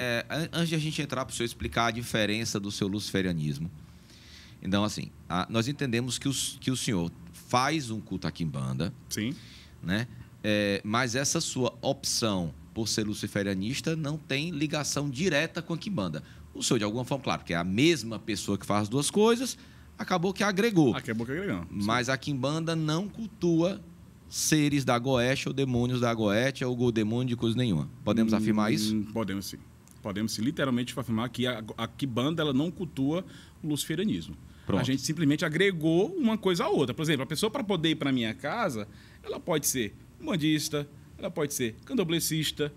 Antes de a gente entrar para o senhor explicar a diferença do seu luciferianismo, então, assim, nós entendemos que o senhor faz um culto à quimbanda. Sim. Né? Mas essa sua opção por ser luciferianista não tem ligação direta com a quimbanda. O senhor, de alguma forma, claro, porque é a mesma pessoa que faz as duas coisas, acabou que agregou. Mas a quimbanda não cultua seres da Goécia ou demônios da Goécia ou demônio de coisa nenhuma. Podemos afirmar isso? Podemos sim. Podemos literalmente afirmar que a quimbanda ela não cultua o luciferianismo. Pronto. A gente simplesmente agregou uma coisa à outra. Por exemplo, a pessoa, para poder ir para a minha casa, ela pode ser umbandista, ela pode ser candomblessista,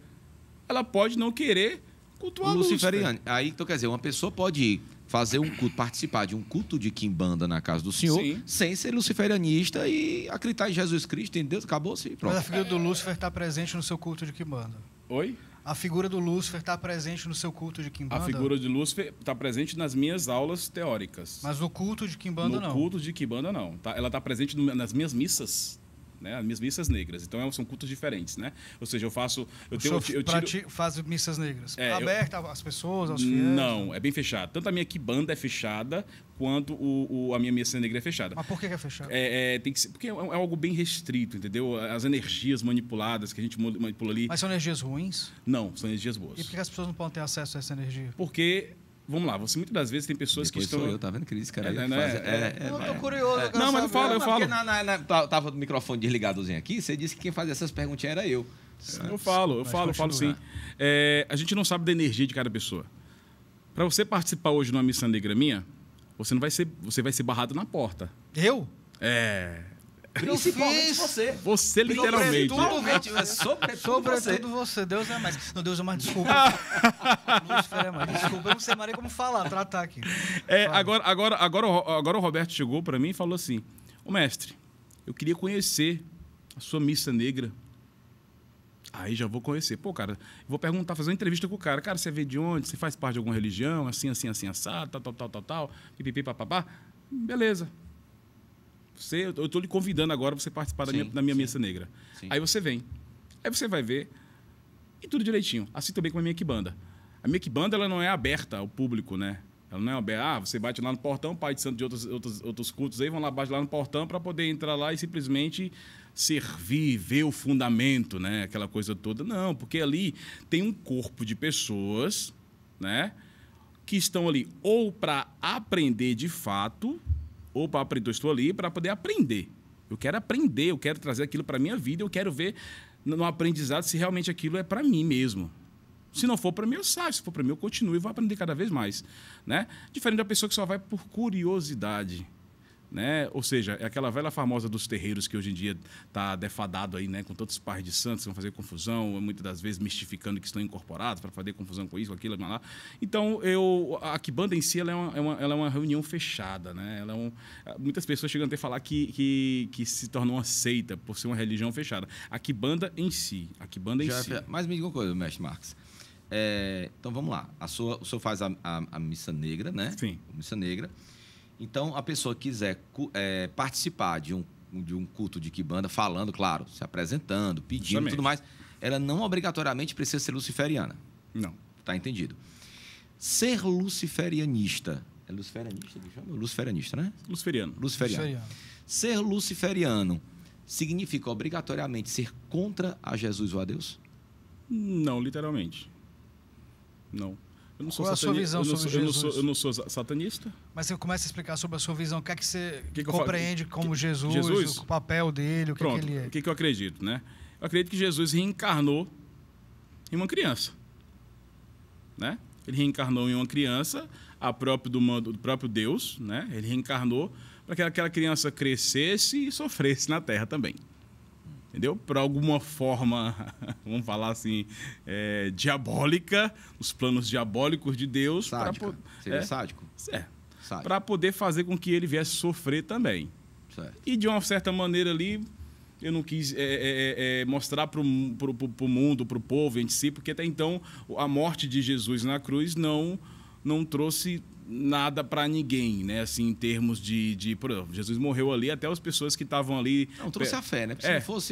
ela pode não querer cultuar o luciferiano. Aí, então, quer dizer, uma pessoa pode ir fazer um culto, participar de um culto de quimbanda na casa do senhor, sim, sem ser luciferianista e acreditar em Jesus Cristo, em Deus, acabou-se. Mas a figura do Lúcifer está presente no seu culto de quimbanda. Oi? A figura do Lúcifer está presente no seu culto de quimbanda? A figura de Lúcifer está presente nas minhas aulas teóricas. Mas no culto de quimbanda não? No culto de quimbanda não. Ela está presente nas minhas missas. né? As minhas missas negras. Então são cultos diferentes, né? Ou seja, eu faço... Faz missas negras. É, aberta às pessoas, aos fiéis? Não, é bem fechado. Tanto a minha Kibanda é fechada, quanto a minha missa negra é fechada. Mas por que é fechada? Tem que ser, porque é algo bem restrito, entendeu? As energias manipuladas que a gente manipula ali... Mas são energias ruins? Não, são energias boas. E por que as pessoas não podem ter acesso a essa energia? Porque... Vamos lá, você muitas das vezes tem pessoas Depois que estão... sou eu, tá vendo, Cris? Cara, Eu tô curioso. Não, mas eu falo. Porque tava o microfone desligadozinho aqui, você disse que quem fazia essas perguntinhas era eu. Eu falo sim. A gente não sabe da energia de cada pessoa. Para você participar hoje numa missa negra minha, você vai ser barrado na porta. Eu? Principalmente você. Você literalmente. Sobretudo você. Deus é mais. Não, Deus é mais, desculpa. Lúcifer é mais. Desculpa, eu não sei mais como falar, tratar aqui. Agora o Roberto chegou para mim e falou assim: ô mestre, eu queria conhecer a sua missa negra. Aí já vou conhecer. Pô, cara, eu vou perguntar, fazer uma entrevista com o cara. Cara, você veio de onde? Você faz parte de alguma religião? Assim, assado, tal. Pipipi, papapá. Beleza. Eu estou lhe convidando agora para você participar da minha missa negra. Sim. Aí você vem. Aí você vai ver. E tudo direitinho. Assim também com a minha Kibanda. A minha Kibanda, ela não é aberta ao público, né? Ela não é aberta. Você bate lá no portão, pai de santo de outros cultos aí, vão lá, bate lá no portão para poder entrar lá e simplesmente servir, ver o fundamento, né? Aquela coisa toda. Não, porque ali tem um corpo de pessoas, né? Que estão ali ou para aprender de fato... ou para aprender, eu estou ali para poder aprender. Eu quero aprender, eu quero trazer aquilo para a minha vida, eu quero ver no aprendizado se realmente aquilo é para mim mesmo. Se não for para mim, eu saio. Se for para mim, eu continuo e vou aprender cada vez mais. Né? Diferente da pessoa que só vai por curiosidade. Né? Ou seja, é aquela velha famosa dos terreiros que hoje em dia está defadado aí, né? Com tantos pais de santos que vão fazer confusão, muitas das vezes mistificando que estão incorporados para fazer confusão com isso, com aquilo, lá. Então, a Kibanda em si ela é uma reunião fechada. Né? Muitas pessoas chegam até a falar que se tornou uma seita por ser uma religião fechada. A Kibanda em si. Mas me diga uma coisa, mestre Marques. Então, vamos lá. O senhor faz a missa negra, né? Sim. Missa negra. Então, a pessoa quiser participar de um culto de Kibanda, falando, claro, se apresentando, pedindo e tudo mais, ela não obrigatoriamente precisa ser luciferiana. Não. Tá entendido. Ser luciferianista... É luciferianista que chama? Luciferianista, né? Luciferiano. Ser luciferiano significa obrigatoriamente ser contra a Jesus ou a Deus? Não, literalmente. Não. Eu não sou Qual é a sua visão sobre Jesus? Eu não sou satanista. Mas você começa a explicar sobre a sua visão. O que é que você compreende como Jesus, o papel dele, o que ele é? O que eu acredito, né? Eu acredito que Jesus reencarnou em uma criança. Né? Ele reencarnou em uma criança, do próprio Deus, né? Ele reencarnou para que aquela criança crescesse e sofresse na Terra também. Entendeu? Por alguma forma, vamos falar assim, diabólica, os planos diabólicos de Deus. Sádico. Seria sádico? Para poder fazer com que ele viesse sofrer também. Certo. E de uma certa maneira ali, eu não quis mostrar para o mundo, para o povo em si, porque até então a morte de Jesus na cruz não trouxe nada para ninguém, né? Assim, em termos de Jesus morreu ali, até as pessoas que estavam ali... Não, trouxe a fé, né?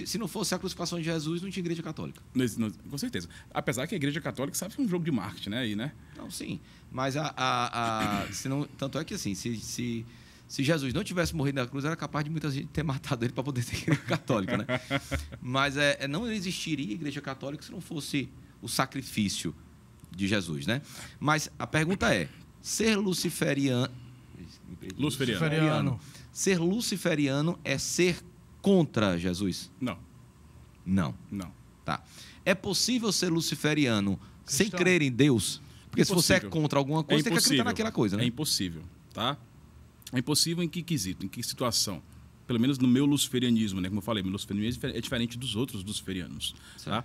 Se não fosse a crucificação de Jesus, não tinha igreja católica. Com certeza. Apesar que a igreja católica sabe que é um jogo de marketing, né? Aí, né? Não, sim. Mas tanto é que assim, se Jesus não tivesse morrido na cruz, era capaz de muita gente ter matado ele para poder ter igreja católica, né? Mas não existiria igreja católica se não fosse o sacrifício de Jesus, né? Mas a pergunta é, ser luciferiano. Ser luciferiano é ser contra Jesus? Não. Tá. É possível ser luciferiano sem crer em Deus? Porque se você é contra alguma coisa, tem que acreditar naquela coisa, né? É impossível, tá? É impossível em que quesito, em que situação? Pelo menos no meu luciferianismo, né? Como eu falei, meu luciferianismo é diferente dos outros luciferianos, tá?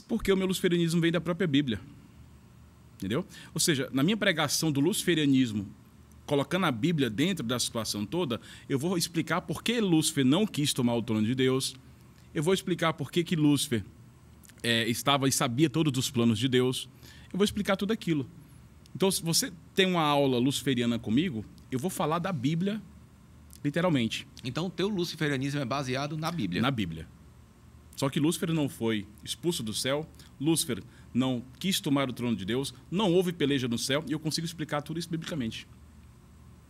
Porque o meu luciferianismo vem da própria Bíblia. Entendeu? Ou seja, na minha pregação do luciferianismo, colocando a Bíblia dentro da situação toda, eu vou explicar por que Lúcifer não quis tomar o trono de Deus. Eu vou explicar por que Lúcifer estava e sabia todos os planos de Deus. Eu vou explicar tudo aquilo. Então, se você tem uma aula luciferiana comigo, eu vou falar da Bíblia Literalmente. Então, o teu luciferianismo é baseado na Bíblia. Na Bíblia. Só que Lúcifer não foi expulso do céu, Lúcifer não quis tomar o trono de Deus, não houve peleja no céu, e eu consigo explicar tudo isso biblicamente.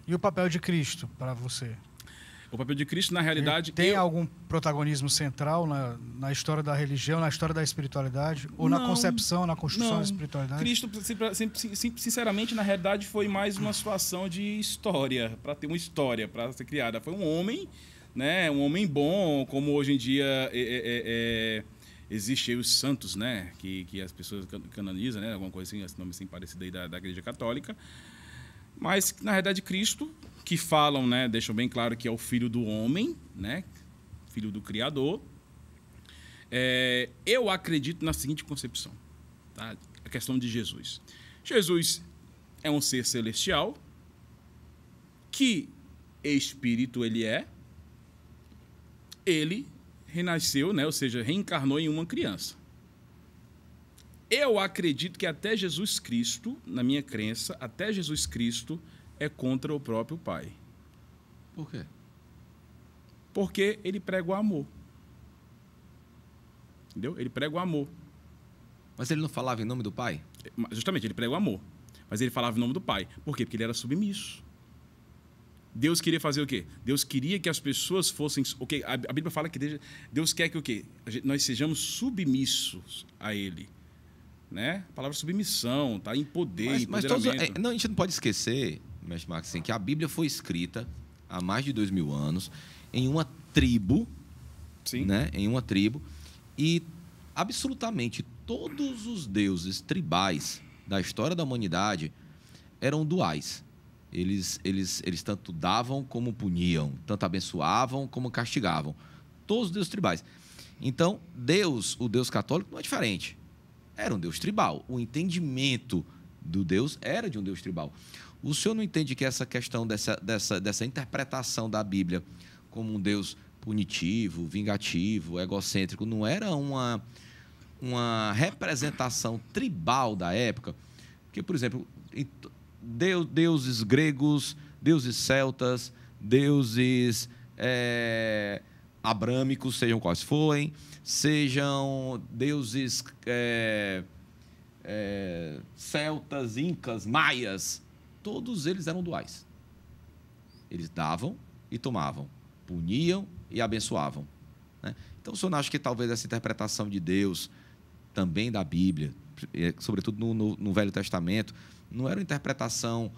E o papel de Cristo para você? O papel de Cristo, na realidade... Tem algum protagonismo central na história da religião, na história da espiritualidade? Ou na concepção, na construção da espiritualidade? Cristo, sinceramente, na realidade, foi mais uma situação de história, para ter uma história, para ser criada. Foi um homem, né? Um homem bom, como hoje em dia existe aí os santos, né? Que as pessoas canonizam, né? Alguma coisa assim, esse nome assim parecido aí da Igreja Católica. Mas, na realidade, Cristo, que falam, né, deixam bem claro que é o Filho do Homem, né, Filho do Criador, eu acredito na seguinte concepção, tá? A questão de Jesus. Jesus é um ser celestial, que espírito ele renasceu, né, ou seja, reencarnou em uma criança. Eu acredito que até Jesus Cristo, na minha crença, até Jesus Cristo é contra o próprio Pai. Por quê? Porque ele prega o amor. Entendeu? Ele prega o amor. Mas ele não falava em nome do Pai? Justamente, ele prega o amor. Mas ele falava em nome do Pai. Por quê? Porque ele era submisso. Deus queria fazer o quê? Deus queria que as pessoas fossem... Okay, a Bíblia fala que Deus quer que o quê? Nós sejamos submissos a Ele. Né? A palavra submissão, tá? Em poder, mas a gente não pode esquecer, mestre Max, assim, que a Bíblia foi escrita há mais de 2000 anos em uma tribo, sim, né? Em uma tribo, e absolutamente todos os deuses tribais da história da humanidade eram duais. Eles tanto davam como puniam, tanto abençoavam como castigavam. Todos os deuses tribais. Então, Deus, o Deus católico, não é diferente. Era um Deus tribal. O entendimento do Deus era de um Deus tribal. O senhor não entende que essa questão dessa interpretação da Bíblia como um Deus punitivo, vingativo, egocêntrico, não era uma representação tribal da época? Porque, por exemplo, deuses gregos, deuses celtas, deuses abrâmicos, sejam quais forem, sejam deuses celtas, incas, maias, todos eles eram duais. Eles davam e tomavam, puniam e abençoavam, né? Então, o senhor não acha que talvez essa interpretação de Deus, também da Bíblia, sobretudo no Velho Testamento, não era uma interpretação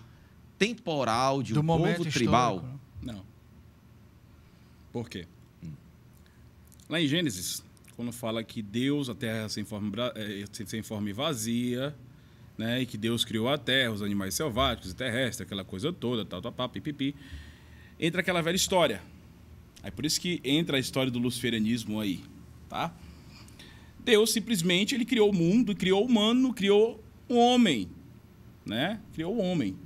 temporal de um povo tribal? Não. Por quê? Lá em Gênesis, quando fala que Deus, a terra sem forma e vazia, né, e que Deus criou a terra, os animais selváticos e terrestres, aquela coisa toda, pipipi, entra aquela velha história. É por isso que entra a história do luciferianismo aí, tá? Deus simplesmente ele criou o mundo, criou o humano, criou o homem, né? Criou o homem,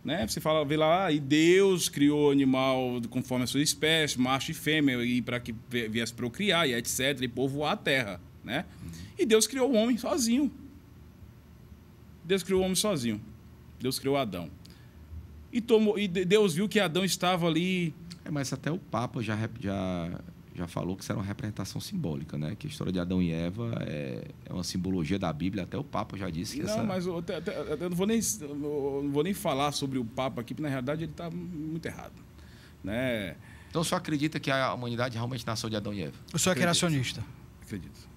né? Você fala, vê lá, e Deus criou o animal conforme a sua espécie, macho e fêmea, e para que viesse procriar e etc, e povoar a terra, né? E Deus criou o homem sozinho. Deus criou o homem sozinho. Deus criou Adão. E Deus viu que Adão estava ali... Mas até o Papa já falou que isso era uma representação simbólica, né? Que a história de Adão e Eva é uma simbologia da Bíblia. Até o Papa já disse que mas eu não vou nem falar sobre o Papa aqui, porque na realidade ele está muito errado, né? Então, o senhor acredita que a humanidade realmente nasceu de Adão e Eva? O senhor é criacionista? Acredito.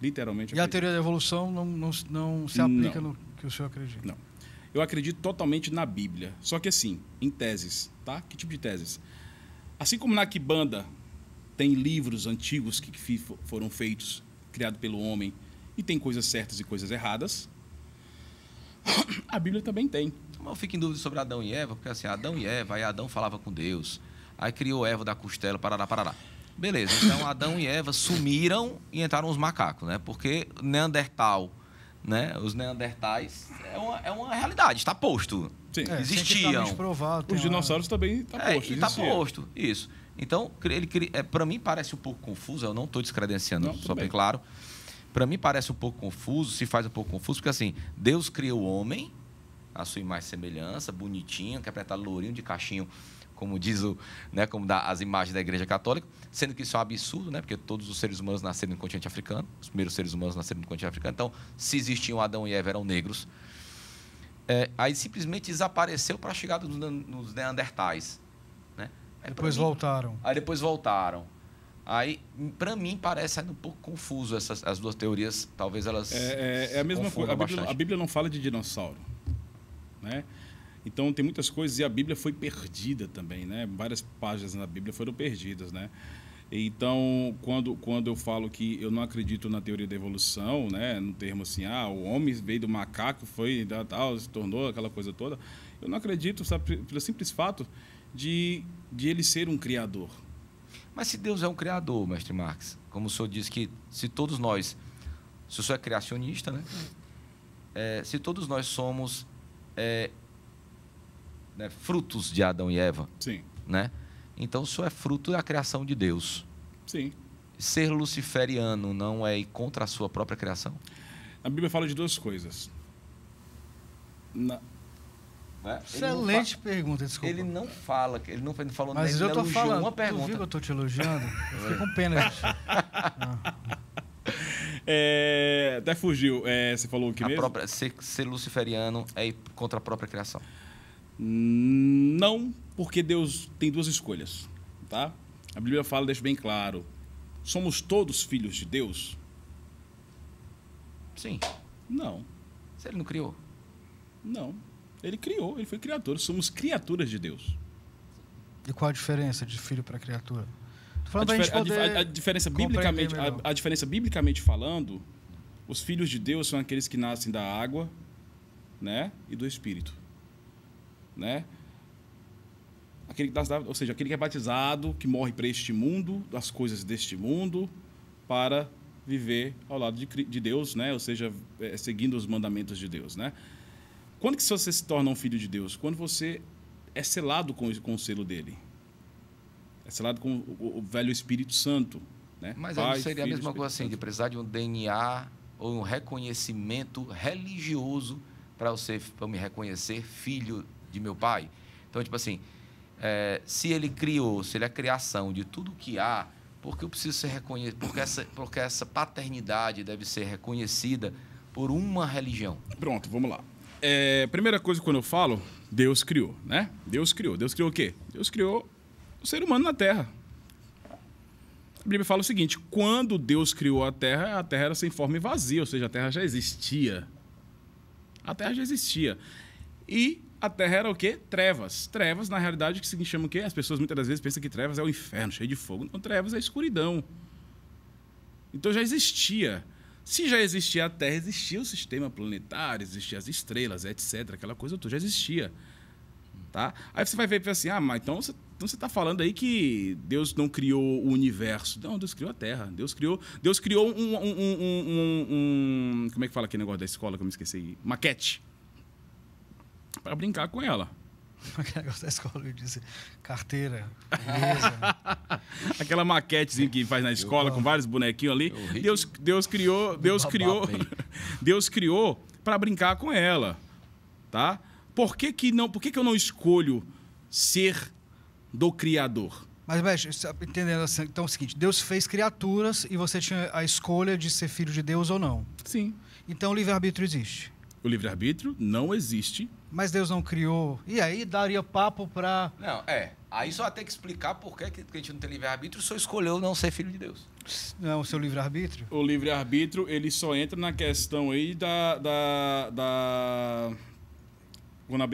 Literalmente acredito. E a teoria da evolução não se aplica no que o senhor acredita? Não. Eu acredito totalmente na Bíblia. Só que assim, em teses, tá? Que tipo de teses? Assim como na Quibanda tem livros antigos que foram feitos, criados pelo homem, e tem coisas certas e coisas erradas, a Bíblia também tem. Eu fico em dúvida sobre Adão e Eva, porque assim, Adão e Eva, aí Adão falava com Deus, aí criou Eva da costela, parará. Beleza, então Adão e Eva sumiram e entraram os macacos, né? Porque Neandertal, né? Os Neandertais é uma realidade, está posto. Sim. Existiam. Provado, os dinossauros também está posto. Está posto, isso. Então, para mim parece um pouco confuso, eu não estou descredenciando, só bem claro. Para mim parece um pouco confuso, se faz um pouco confuso, porque assim, Deus criou o homem, a sua imagem e semelhança, bonitinho, que apertar lourinho de cachinho como diz como as imagens da Igreja Católica, sendo que isso é um absurdo, né? Porque todos os seres humanos nasceram no continente africano, os primeiros seres humanos nasceram no continente africano. Então, se existiam Adão e Eva, eram negros. Aí simplesmente desapareceu para a chegada dos neandertais, né? Depois voltaram. Aí depois voltaram. Aí, para mim, parece ainda um pouco confuso as duas teorias. Talvez elas É a mesma coisa. A Bíblia não fala de dinossauro, né? Então, tem muitas coisas, e a Bíblia foi perdida também, né? Várias páginas na Bíblia foram perdidas, né? Então, quando eu falo que eu não acredito na teoria da evolução, né? No termo assim, o homem veio do macaco, se tornou aquela coisa toda, eu não acredito, sabe, pelo simples fato de ele ser um criador. Mas se Deus é um criador, mestre Marx, como o senhor disse que se todos nós, se o senhor é criacionista, né? Se todos nós somos frutos de Adão e Eva, sim, né? Então o senhor é fruto da criação de Deus. Sim. Ser luciferiano não é ir contra a sua própria criação? A Bíblia fala de duas coisas. Excelente pergunta, desculpa. Ele não fala, ele não falou nada. Mas eu estou falando, uma pergunta. Tu viu que eu estou te elogiando? Eu fiquei com pena disso. Até fugiu. Você falou o que mesmo? Ser luciferiano é ir contra a própria criação. Não, porque Deus tem duas escolhas, tá? A Bíblia fala, deixa bem claro, somos todos filhos de Deus? Sim. Não. Se ele não criou? Não. Ele criou, ele foi criador, somos criaturas de Deus. E qual a diferença de filho para criatura? A diferença biblicamente falando, os filhos de Deus são aqueles que nascem da água, né, e do Espírito, né? Ou seja, aquele que é batizado, que morre para este mundo, das coisas deste mundo, para viver ao lado de Deus, né? Ou seja, seguindo os mandamentos de Deus, né? Quando que você se torna um filho de Deus? Quando você é selado com o selo dele. É selado com o velho Espírito Santo, né? Mas não seria a mesma coisa assim, de precisar de um DNA ou um reconhecimento religioso para eu me reconhecer filho de meu pai? Então, tipo assim, se ele criou, se ele é a criação de tudo que há, por que eu preciso ser reconhecido? Porque essa paternidade deve ser reconhecida por uma religião. Pronto, vamos lá. Primeira coisa, quando eu falo, Deus criou, né? Deus criou o quê? Deus criou o ser humano na Terra. A Bíblia fala o seguinte, quando Deus criou a Terra era sem forma e vazia, ou seja, a Terra já existia. A Terra já existia. E a Terra era o quê? Trevas. Trevas, na realidade, que se chama o quê? As pessoas muitas das vezes pensam que trevas é o inferno, cheio de fogo. Não, trevas é a escuridão. Então já existia. Se já existia a Terra, existia o sistema planetário, existiam as estrelas, etc. Aquela coisa toda já existia. Tá? Aí você vai ver e pensa assim, mas então você está falando aí que Deus não criou o universo. Não, Deus criou a Terra. Deus criou como é que fala aquele negócio da escola que eu me esqueci? Maquete. Para brincar com ela. Aquele negócio da escola, eu disse, carteira, mesa. Aquela maquetezinha que faz na escola com vários bonequinhos ali. Deus criou para brincar com ela, tá? Por que eu não escolho ser do Criador? Mas, Beth, entendendo assim, então é o seguinte, Deus fez criaturas e você tinha a escolha de ser filho de Deus ou não. Sim. Então o livre-arbítrio existe. O livre-arbítrio não existe. Mas Deus não criou. E aí daria papo para... Não, aí só vai ter que explicar por que a gente não tem livre-arbítrio, o senhor escolheu não ser filho de Deus. Não, o seu livre-arbítrio? O livre-arbítrio, ele só entra na questão aí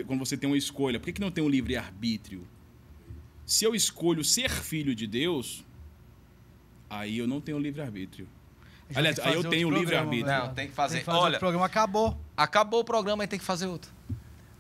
quando você tem uma escolha. Por que não tem um livre-arbítrio? Se eu escolho ser filho de Deus, aí eu não tenho livre-arbítrio. Aliás, aí eu tenho o livre-arbítrio. Não, tem que fazer. Olha, o programa acabou. Acabou o programa e tem que fazer outro.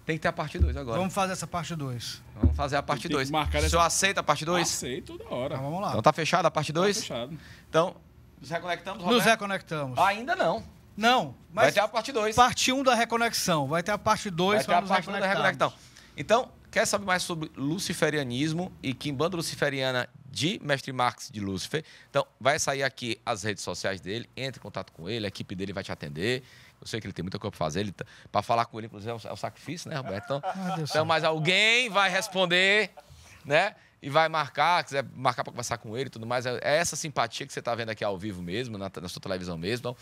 Tem que ter a parte 2 agora. Vamos fazer essa parte 2. Vamos fazer a parte 2. O senhor aceita a parte 2? Aceito toda hora. Então vamos lá. Então tá fechada a parte 2? Tá fechado. Então, nos reconectamos, Roberto? Nos reconectamos. Ainda não. Não, mas... Vai ter a parte 2. Parte 1 da reconexão. Vai ter a parte 2 para nos reconectarmos. Então, quer saber mais sobre luciferianismo e quimbanda luciferiana de Mestre Marx de Lúcifer? Então, vai sair aqui as redes sociais dele, entre em contato com ele, a equipe dele vai te atender. Eu sei que ele tem muita coisa para fazer, para falar com ele, inclusive, é um sacrifício, né, Roberto? Então, mas alguém vai responder né? E vai marcar, quiser marcar para conversar com ele e tudo mais. É essa simpatia que você está vendo aqui ao vivo mesmo, na sua televisão mesmo. Então,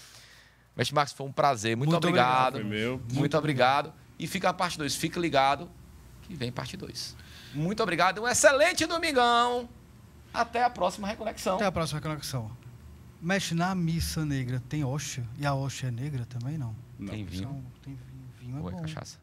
Mestre Marcos, foi um prazer. Muito obrigado. Foi meu. Muito obrigado. E fica a parte 2. Fica ligado que vem parte 2. Muito obrigado. Um excelente domingão. Até a próxima reconexão. Até a próxima reconexão. Mestre, na missa negra tem hóstia? E a hóstia é negra também, não? Não. Tem vinho. Tem vinho é Ou é bom. cachaça?